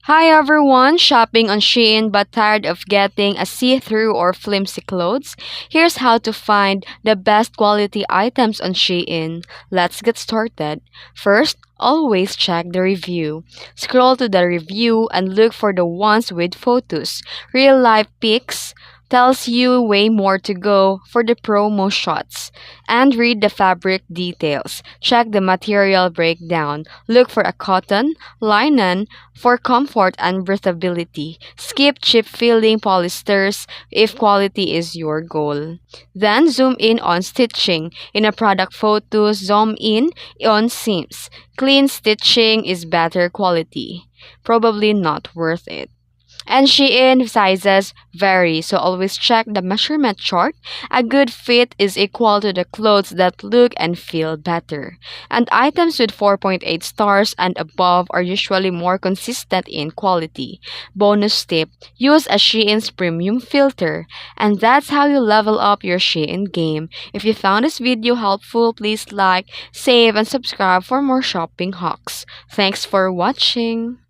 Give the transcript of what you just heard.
Hi everyone, shopping on SHEIN but tired of getting a see-through or flimsy clothes? Here's how to find the best quality items on SHEIN. Let's get started. First, always check the review. Scroll to the review and look for the ones with photos. Real life pics tells you way more to go for the promo shots. And read the fabric details. Check the material breakdown. Look for a cotton, linen, for comfort and breathability. Skip cheap feeling polyesters if quality is your goal. Then zoom in on stitching. In a product photo, zoom in on seams. Clean stitching is better quality. Probably not worth it. And Shein sizes vary, so always check the measurement chart. A good fit is equal to the clothes that look and feel better. And items with 4.8 stars and above are usually more consistent in quality. Bonus tip, use a Shein's premium filter. And that's how you level up your Shein game. If you found this video helpful, please like, save, and subscribe for more shopping hacks. Thanks for watching.